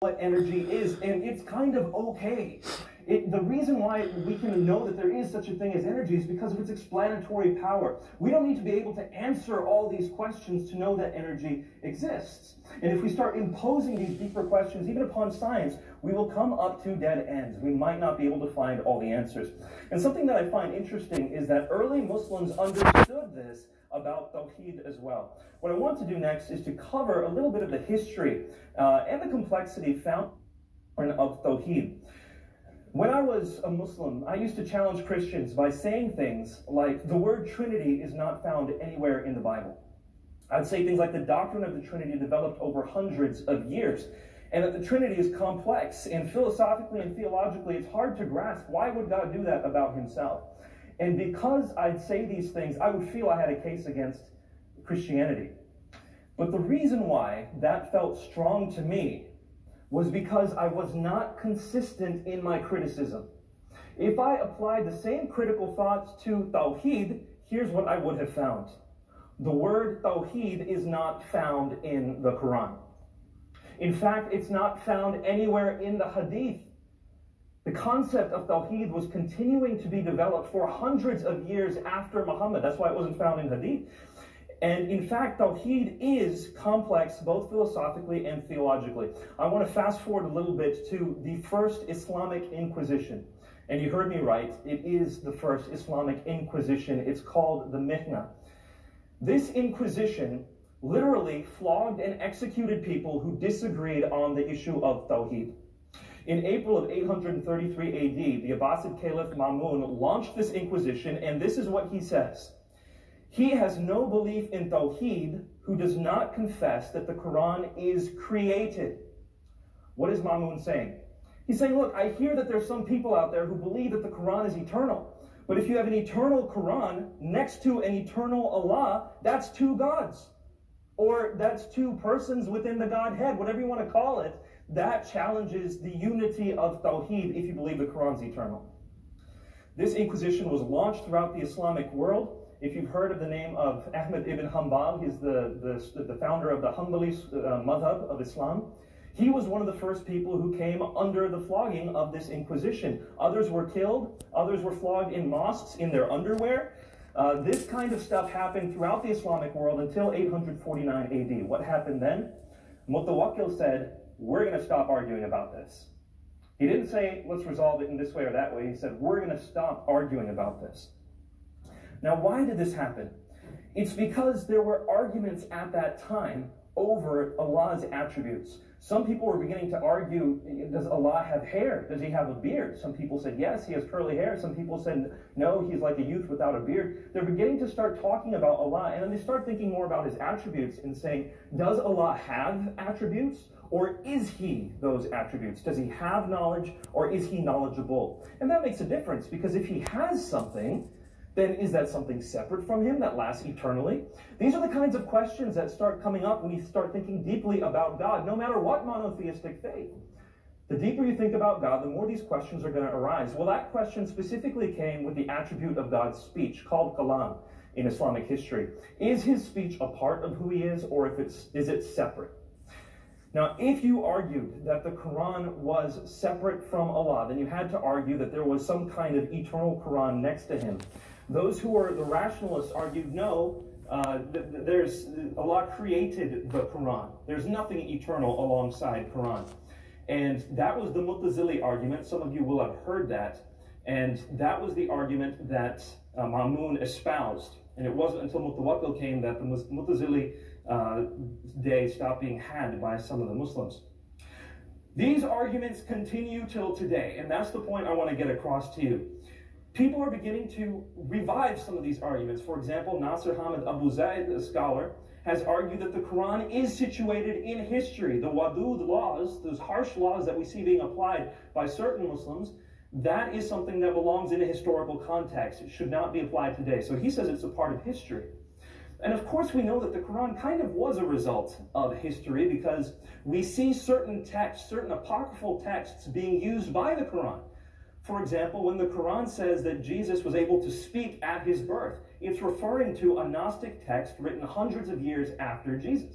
what energy is, and it's kind of okay. The reason why we can know that there is such a thing as energy is because of its explanatory power. We don't need to be able to answer all these questions to know that energy exists. And if we start imposing these deeper questions, even upon science, we will come up to dead ends. We might not be able to find all the answers. And something that I find interesting is that early Muslims understood this about Tawhid as well. What I want to do next is to cover a little bit of the history and the complexity found of Tawhid. When I was a Muslim, I used to challenge Christians by saying things like, the word Trinity is not found anywhere in the Bible. I'd say things like the doctrine of the Trinity developed over hundreds of years, and that the Trinity is complex, and philosophically and theologically it's hard to grasp. Why would God do that about himself? And because I'd say these things, I would feel I had a case against Christianity. But the reason why that felt strong to me was because I was not consistent in my criticism. If I applied the same critical thoughts to Tawhid, here's what I would have found. The word Tawhid is not found in the Quran. In fact, it's not found anywhere in the Hadith. The concept of Tawhid was continuing to be developed for hundreds of years after Muhammad. That's why it wasn't found in Hadith. And in fact, Tawhid is complex, both philosophically and theologically. I want to fast forward a little bit to the first Islamic Inquisition. And you heard me right, it is the first Islamic Inquisition. It's called the Mihna. This Inquisition literally flogged and executed people who disagreed on the issue of Tawhid. In April of 833 AD, the Abbasid Caliph Ma'mun launched this Inquisition, and this is what he says. He has no belief in Tawhid who does not confess that the Quran is created. What is Ma'mun saying? He's saying, look, I hear that there's some people out there who believe that the Quran is eternal. But if you have an eternal Quran next to an eternal Allah, that's two gods. Or that's two persons within the Godhead, whatever you want to call it. That challenges the unity of Tawhid if you believe the Quran's eternal. This Inquisition was launched throughout the Islamic world. If you've heard of the name of Ahmad ibn Hanbal, he's the founder of the Hanbali madhab of Islam. He was one of the first people who came under the flogging of this Inquisition. Others were killed. Others were flogged in mosques in their underwear. This kind of stuff happened throughout the Islamic world until 849 AD. What happened then? Mutawakkil said, we're going to stop arguing about this. He didn't say, let's resolve it in this way or that way. He said, we're going to stop arguing about this. Now, why did this happen? It's because there were arguments at that time over Allah's attributes. Some people were beginning to argue, does Allah have hair? Does he have a beard? Some people said, yes, he has curly hair. Some people said, no, he's like a youth without a beard. They're beginning to start talking about Allah, and then they start thinking more about his attributes and saying, does Allah have attributes? Or is he those attributes? Does he have knowledge, or is he knowledgeable? And that makes a difference, because if he has something, then is that something separate from him that lasts eternally? These are the kinds of questions that start coming up when you start thinking deeply about God, no matter what monotheistic faith. The deeper you think about God, the more these questions are going to arise. Well, that question specifically came with the attribute of God's speech, called kalam in Islamic history. Is his speech a part of who he is, or is it separate? Now, if you argued that the Quran was separate from Allah, then you had to argue that there was some kind of eternal Quran next to him. Those who were the rationalists argued, no, Allah created the Quran. There's nothing eternal alongside Quran. And that was the Mu'tazili argument. Some of you will have heard that. And that was the argument that Ma'mun espoused. And it wasn't until Mutawakkil came that the Mu'tazili day stopped being had by some of the Muslims. These arguments continue till today, and that's the point I want to get across to you. People are beginning to revive some of these arguments. For example, Nasir Hamid Abu Zaid, a scholar, has argued that the Quran is situated in history. The Wadud laws, those harsh laws that we see being applied by certain Muslims, that is something that belongs in a historical context. It should not be applied today. So he says it's a part of history. And of course we know that the Quran kind of was a result of history, because we see certain texts, certain apocryphal texts being used by the Quran. For example, when the Quran says that Jesus was able to speak at his birth, it's referring to a Gnostic text written hundreds of years after Jesus.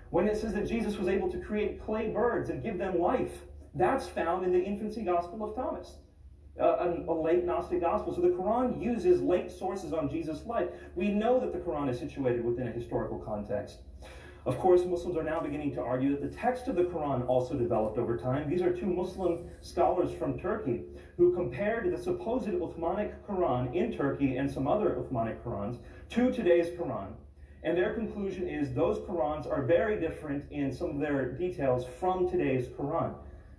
When it says that Jesus was able to create clay birds and give them life, that's found in the infancy gospel of Thomas, a late Gnostic gospel. So the Quran uses late sources on Jesus' life. We know that the Quran is situated within a historical context. Of course, Muslims are now beginning to argue that the text of the Quran also developed over time. These are two Muslim scholars from Turkey who compared the supposed Uthmanic Quran in Turkey and some other Uthmanic Qurans to today's Quran. And their conclusion is those Qurans are very different in some of their details from today's Quran.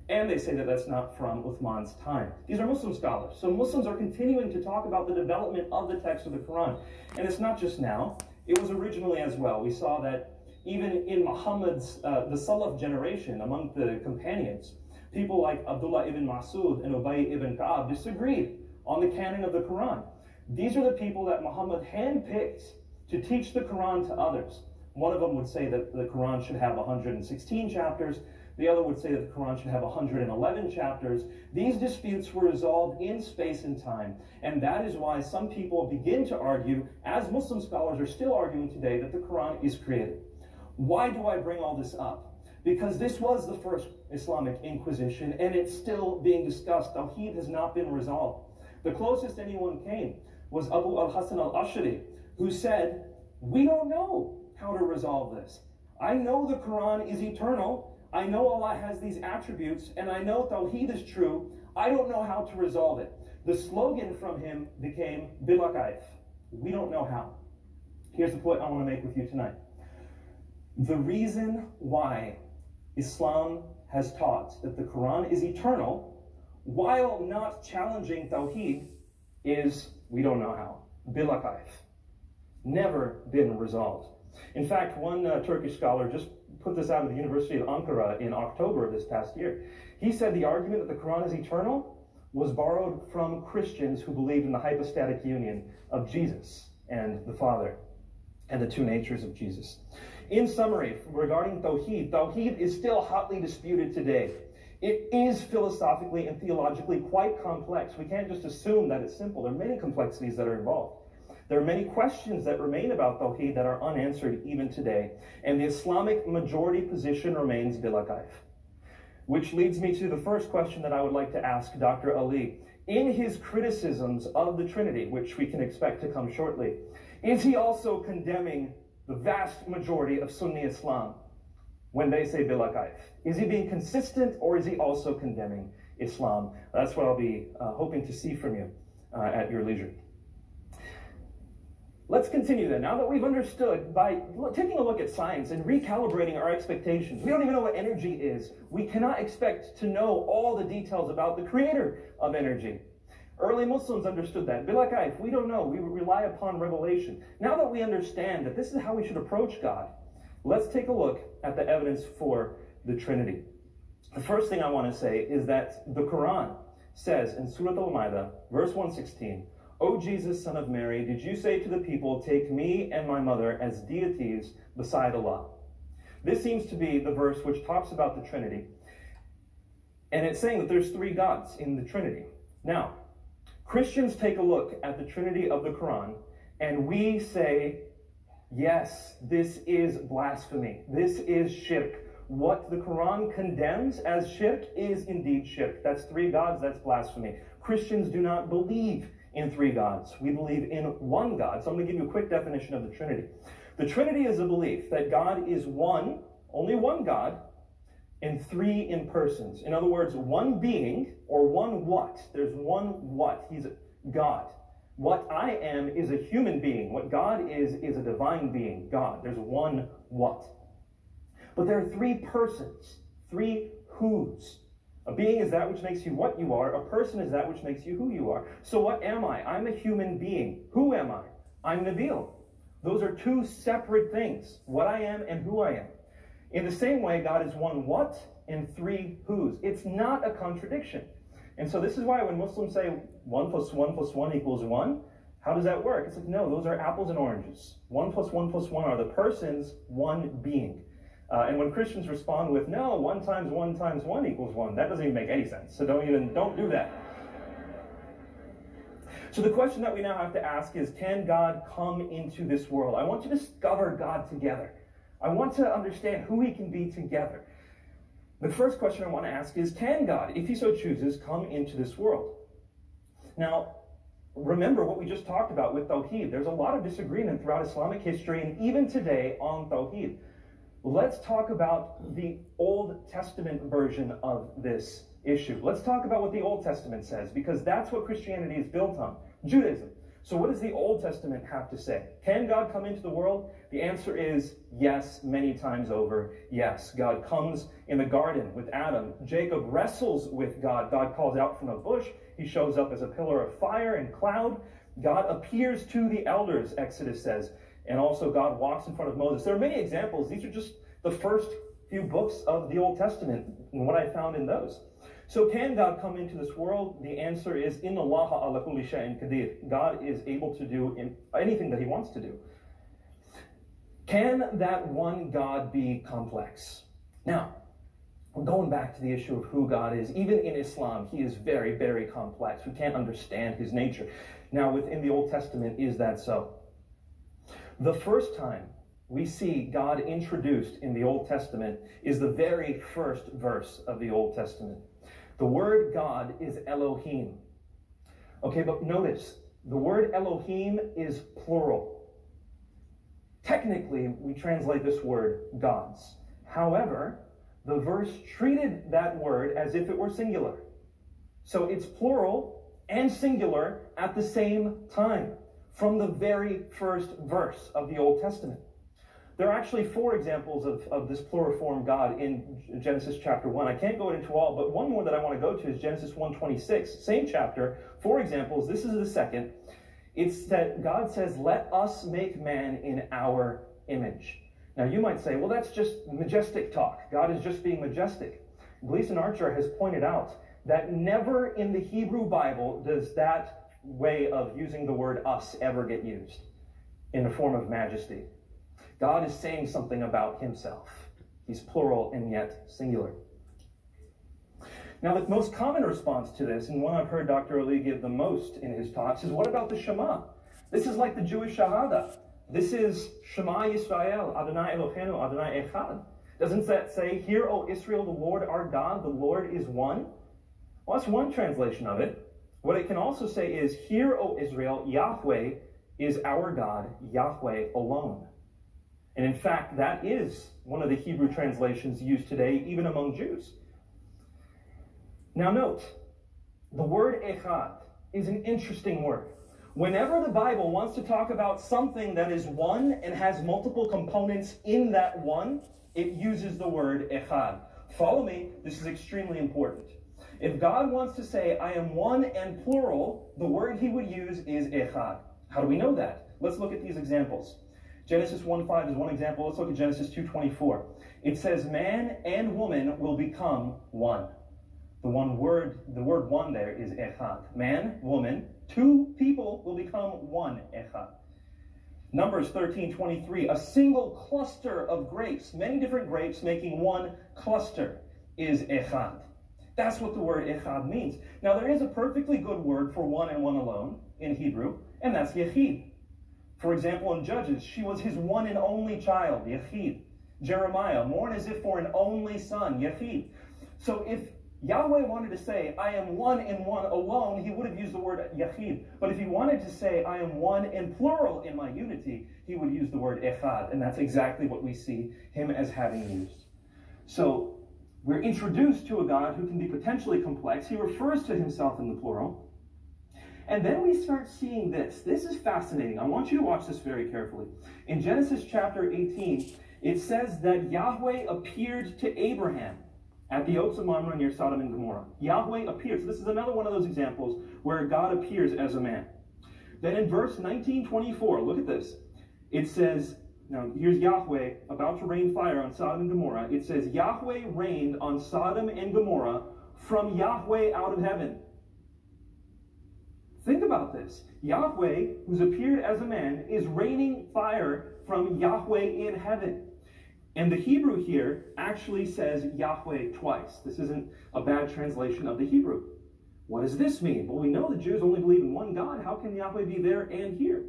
And they say that that's not from Uthman's time. These are Muslim scholars. So Muslims are continuing to talk about the development of the text of the Quran. And it's not just now. It was originally as well. We saw that even in Muhammad's, the Salaf generation, among the companions, people like Abdullah ibn Mas'ud and Ubay ibn Ka'ab disagreed on the canon of the Quran. These are the people that Muhammad handpicked to teach the Quran to others. One of them would say that the Quran should have 116 chapters. The other would say that the Quran should have 111 chapters. These disputes were resolved in space and time. And that is why some people begin to argue, as Muslim scholars are still arguing today, that the Quran is created. Why do I bring all this up? Because this was the first Islamic Inquisition, and it's still being discussed. Tawheed has not been resolved. The closest anyone came was Abu al-Hasan al-Ash'ari, who said, we don't know how to resolve this. I know the Quran is eternal. I know Allah has these attributes, and I know Tawheed is true. I don't know how to resolve it. The slogan from him became, Bila kayf. We don't know how. Here's the point I want to make with you tonight. The reason why Islam has taught that the Quran is eternal, while not challenging Tawheed, is we don't know how. Bila kayf. Never been resolved. In fact, one Turkish scholar just put this out of the University of Ankara in October of this past year. He said the argument that the Quran is eternal was borrowed from Christians who believed in the hypostatic union of Jesus and the Father and the two natures of Jesus. In summary, regarding Tawheed, Tawheed is still hotly disputed today. It is philosophically and theologically quite complex. We can't just assume that it's simple. There are many complexities that are involved. There are many questions that remain about Tawheed that are unanswered even today. And the Islamic majority position remains bila kayf. Which leads me to the first question that I would like to ask Dr. Ali. In his criticisms of the Trinity, which we can expect to come shortly, is he also condemning the vast majority of Sunni Islam when they say bila kayf? Is he being consistent, or is he also condemning Islam? That's what I'll be hoping to see from you at your leisure. Let's continue then. Now that we've understood by taking a look at science and recalibrating our expectations, we don't even know what energy is. We cannot expect to know all the details about the creator of energy. Early Muslims understood that. Bila kayf, we don't know. We rely upon revelation. Now that we understand that this is how we should approach God, let's take a look at the evidence for the Trinity. The first thing I want to say is that the Quran says in Surah Al-Ma'idah, verse 116, O Jesus, son of Mary, did you say to the people, take me and my mother as deities beside Allah? This seems to be the verse which talks about the Trinity. And it's saying that there's three gods in the Trinity. Now, Christians take a look at the Trinity of the Quran, and we say, yes, this is blasphemy. This is shirk. What the Quran condemns as shirk is indeed shirk. That's three gods, that's blasphemy. Christians do not believe in three gods. We believe in one God. So I'm going to give you a quick definition of the Trinity. The Trinity is a belief that God is one, only one God, and three in persons. In other words, one being, or one what. There's one what. He's God. What I am is a human being. What God is a divine being, God. There's one what. But there are three persons, three whos. A being is that which makes you what you are. A person is that which makes you who you are. So what am I? I'm a human being. Who am I? I'm Nebil. Those are two separate things. What I am and who I am. In the same way, God is one what and three whos. It's not a contradiction. And so this is why when Muslims say 1 + 1 + 1 = 1, how does that work? It's like, no, those are apples and oranges. 1 + 1 + 1 are the persons, one being. And when Christians respond with, no, 1 × 1 × 1 = 1, that doesn't even make any sense. So don't do that. So the question that we now have to ask is, can God come into this world? I want to discover God together. I want to understand who he can be together. The first question I want to ask is, can God, if he so chooses, come into this world? Now, remember what we just talked about with Tawhid. There's a lot of disagreement throughout Islamic history and even today on Tawhid. Let's talk about the Old Testament version of this issue. Let's talk about what the Old Testament says, because that's what Christianity is built on, Judaism. So what does the Old Testament have to say? Can God come into the world? The answer is yes, many times over. Yes, God comes in the garden with Adam. Jacob wrestles with God. God calls out from a bush. He shows up as a pillar of fire and cloud. God appears to the elders, Exodus says. And also God walks in front of Moses. There are many examples. These are just the first few books of the Old Testament and what I found in those. So can God come into this world? The answer is, Inna Allaha ala kulli shay'in qadir. God is able to do anything that he wants to do. Can that one God be complex? Now, going back to the issue of who God is, even in Islam, he is very, very complex. We can't understand his nature. Now, within the Old Testament, is that so? The first time we see God introduced in the Old Testament is the very first verse of the Old Testament. The word God is Elohim. Okay, but notice, the word Elohim is plural. Technically, we translate this word gods. However, the verse treated that word as if it were singular. So it's plural and singular at the same time, from the very first verse of the Old Testament. There are actually 4 examples of this pluriform God in Genesis chapter 1. I can't go into all, but one more that I want to go to is Genesis 1:26. Same chapter, 4 examples. This is the second. It's that God says, let us make man in our image. Now you might say, well, that's just majestic talk. God is just being majestic. Gleason Archer has pointed out that never in the Hebrew Bible does that way of using the word us ever get used in the form of majesty. God is saying something about himself. He's plural and yet singular. Now, the most common response to this, and one I've heard Dr. Ali give the most in his talks, is what about the Shema? This is like the Jewish Shahada. This is Shema Yisrael, Adonai Eloheinu, Adonai Echad. Doesn't that say, hear, O Israel, the Lord our God, the Lord is one? Well, that's one translation of it. What it can also say is, hear, O Israel, Yahweh is our God, Yahweh alone. And in fact, that is one of the Hebrew translations used today, even among Jews. Now note, the word echad is an interesting word. Whenever the Bible wants to talk about something that is one and has multiple components in that one, it uses the word echad. Follow me, this is extremely important. If God wants to say, I am one and plural, the word he would use is echad. How do we know that? Let's look at these examples. Genesis 1:5 is one example. Let's look at Genesis 2:24. It says, man and woman will become one. The word one there is echad. Man, woman, 2 people will become one echad. Numbers 13:23, a single cluster of grapes, many different grapes making one cluster, is echad. That's what the word echad means. Now, there is a perfectly good word for one and one alone in Hebrew, and that's yechid. For example, in Judges, she was his one and only child, Yechid. Jeremiah, mourn as if for an only son, Yechid. So if Yahweh wanted to say, I am one and one alone, he would have used the word Yechid. But if he wanted to say, I am one and plural in my unity, he would use the word Echad. And that's exactly what we see him as having used. So we're introduced to a God who can be potentially complex. He refers to himself in the plural. And then we start seeing this. This is fascinating. I want you to watch this very carefully. In Genesis chapter 18, it says that Yahweh appeared to Abraham at the Oaks of Mamre near Sodom and Gomorrah. Yahweh appears. This is another one of those examples where God appears as a man. Then in verse 19:24, look at this. It says, now here's Yahweh about to rain fire on Sodom and Gomorrah. It says, Yahweh rained on Sodom and Gomorrah from Yahweh out of heaven. Think about this. Yahweh, who's appeared as a man, is raining fire from Yahweh in heaven. And the Hebrew here actually says Yahweh twice. This isn't a bad translation of the Hebrew. What does this mean? Well, we know the Jews only believe in one God. How can Yahweh be there and here?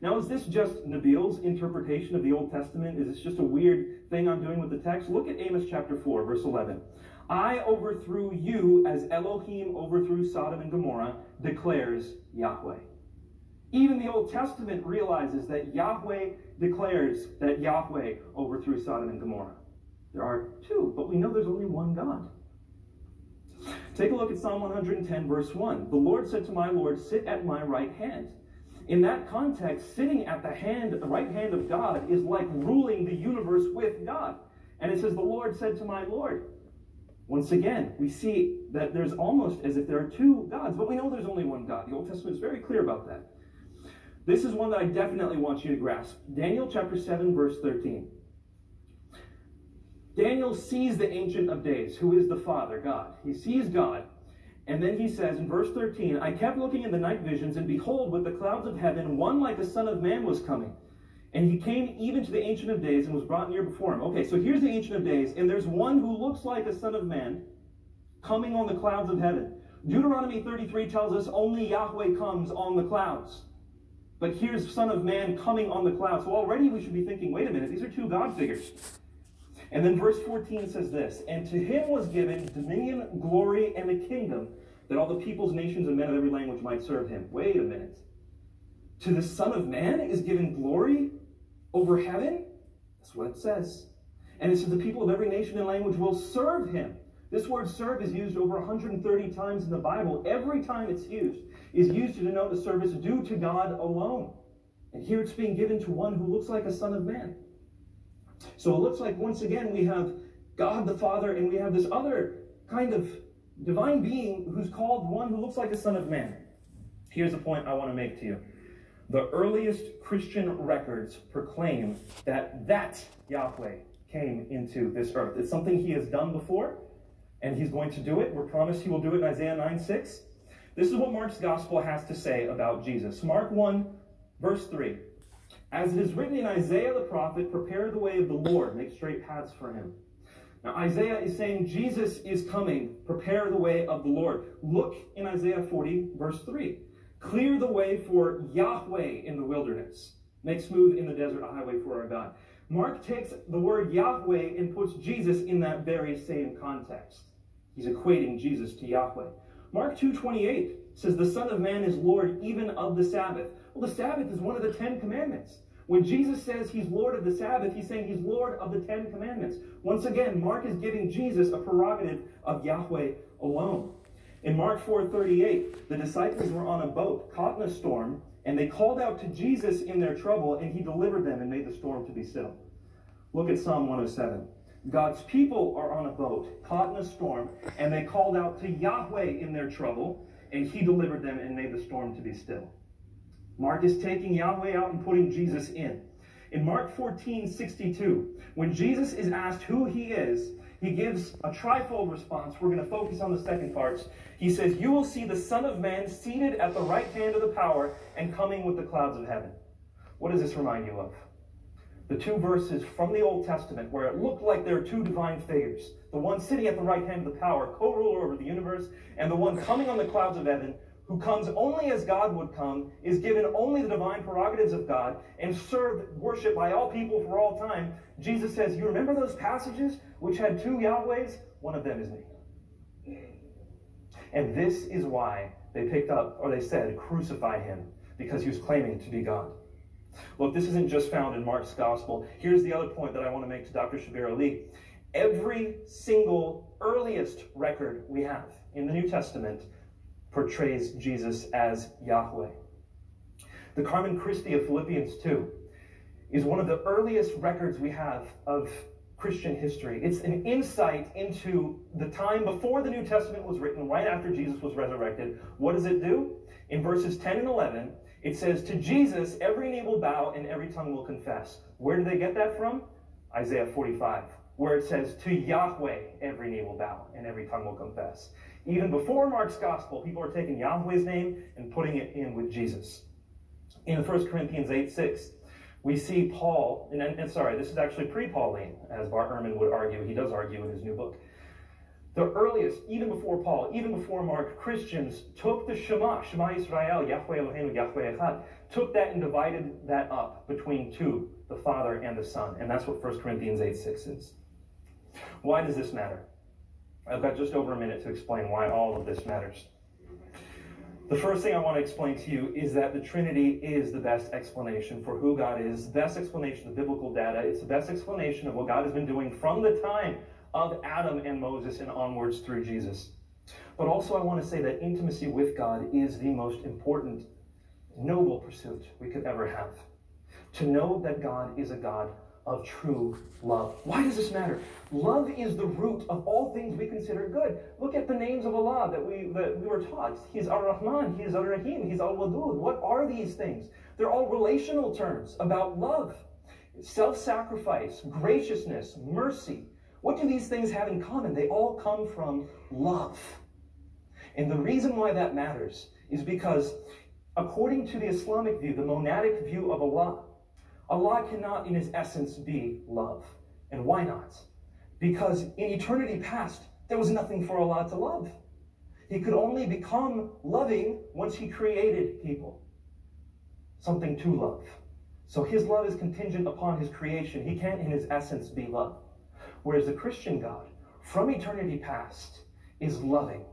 Now, is this just Nebil's interpretation of the Old Testament? Is this just a weird thing I'm doing with the text? Look at Amos chapter 4, verse 11. I overthrew you as Elohim overthrew Sodom and Gomorrah, declares Yahweh. Even the Old Testament realizes that Yahweh declares that Yahweh overthrew Sodom and Gomorrah. There are two, but we know there's only one God. Take a look at Psalm 110, verse 1. The Lord said to my Lord, sit at my right hand. In that context, sitting at the right hand of God is like ruling the universe with God. And it says, the Lord said to my Lord. Once again, we see that there's almost as if there are two gods, but we know there's only one God. The Old Testament is very clear about that. This is one that I definitely want you to grasp. Daniel chapter 7, verse 13. Daniel sees the Ancient of Days, who is the Father, God. He sees God, and then he says in verse 13, I kept looking in the night visions, and behold, with the clouds of heaven, one like a son of man was coming. And he came even to the Ancient of Days and was brought near before him. Okay, so here's the Ancient of Days, and there's one who looks like a son of man coming on the clouds of heaven. Deuteronomy 33 tells us only Yahweh comes on the clouds. But here's Son of Man coming on the clouds. So already we should be thinking, wait a minute, these are two God figures. And then verse 14 says this, and to him was given dominion, glory, and a kingdom, that all the peoples, nations, and men of every language might serve him. Wait a minute. To the Son of Man is given glory over heaven? That's what it says. And it says the people of every nation and language will serve him. This word serve is used over 130 times in the Bible. Every time it's used is used to denote a service due to God alone. And here it's being given to one who looks like a Son of Man. So it looks like once again we have God the Father and we have this other kind of divine being who's called one who looks like a Son of Man. Here's the point I want to make to you. The earliest Christian records proclaim that Yahweh came into this earth. It's something he has done before, and he's going to do it. We're promised he will do it in Isaiah 9:6. This is what Mark's gospel has to say about Jesus. Mark 1, verse 3. As it is written in Isaiah the prophet, prepare the way of the Lord, make straight paths for him. Now Isaiah is saying Jesus is coming, prepare the way of the Lord. Look in Isaiah 40, verse 3. Clear the way for Yahweh in the wilderness. Make smooth in the desert a highway for our God. Mark takes the word Yahweh and puts Jesus in that very same context. He's equating Jesus to Yahweh. Mark 2:28 says the Son of Man is Lord even of the Sabbath. Well, the Sabbath is one of the 10 commandments. When Jesus says he's Lord of the Sabbath, he's saying he's Lord of the 10 commandments. Once again, Mark is giving Jesus a prerogative of Yahweh alone. In Mark 4:38, the disciples were on a boat, caught in a storm, and they called out to Jesus in their trouble, and he delivered them and made the storm to be still. Look at Psalm 107. God's people are on a boat, caught in a storm, and they called out to Yahweh in their trouble, and he delivered them and made the storm to be still. Mark is taking Yahweh out and putting Jesus in. In Mark 14:62, when Jesus is asked who he is, he gives a trifold response. We're going to focus on the second part. He says, you will see the Son of Man seated at the right hand of the power and coming with the clouds of heaven. What does this remind you of? The two verses from the Old Testament where it looked like there are two divine figures. The one sitting at the right hand of the power, co-ruler over the universe, and the one coming on the clouds of heaven, who comes only as God would come, is given only the divine prerogatives of God, and served, worship by all people for all time. Jesus says, you remember those passages which had two Yahwehs? One of them is me. And this is why they picked up, or they said, crucify him, because he was claiming to be God. Look, this isn't just found in Mark's gospel. Here's the other point that I want to make to Dr. Shabir Ali. Every single earliest record we have in the New Testament portrays Jesus as Yahweh. The Carmen Christi of Philippians 2 is one of the earliest records we have of Christian history. It's an insight into the time before the New Testament was written, right after Jesus was resurrected. What does it do? In verses 10 and 11, it says, to Jesus, every knee will bow and every tongue will confess. Where do they get that from? Isaiah 45, where it says, to Yahweh, every knee will bow and every tongue will confess. Even before Mark's gospel, people are taking Yahweh's name and putting it in with Jesus. In 1 Corinthians 8:6, we see Paul, and sorry, this is actually pre-Pauline, as Bart Ehrman would argue. He does argue in his new book. The earliest, even before Paul, even before Mark, Christians took the Shema Israel, Yahweh Eloheinu, Yahweh Echad, took that and divided that up between two, the Father and the Son. And that's what 1 Corinthians 8:6 is. Why does this matter? I've got just over a minute to explain why all of this matters. The first thing I want to explain to you is that the Trinity is the best explanation for who God is, the best explanation of biblical data. It's the best explanation of what God has been doing from the time of Adam and Moses and onwards through Jesus. But also I want to say that intimacy with God is the most important, noble pursuit we could ever have. To know that God is a God of true love. Why does this matter? Love is the root of all things we consider good. Look at the names of Allah that we were taught. He's Ar-Rahman, He's Ar-Rahim, He's Al-Wadud. What are these things? They're all relational terms about love, self-sacrifice, graciousness, mercy. What do these things have in common? They all come from love. And the reason why that matters is because according to the Islamic view, the monadic view of Allah, Allah cannot in his essence be love. And why not? Because in eternity past, there was nothing for Allah to love. He could only become loving once he created people. Something to love. So his love is contingent upon his creation. He can't in his essence be love. Whereas the Christian God, from eternity past, is loving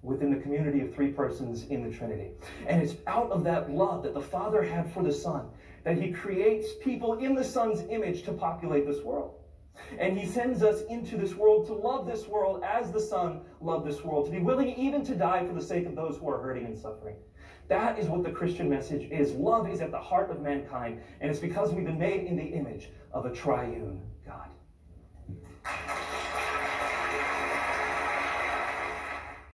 within the community of three persons in the Trinity. And it's out of that love that the Father had for the Son that he creates people in the Son's image to populate this world. And he sends us into this world to love this world as the Son loved this world, to be willing even to die for the sake of those who are hurting and suffering. That is what the Christian message is. Love is at the heart of mankind, and it's because we've been made in the image of a triune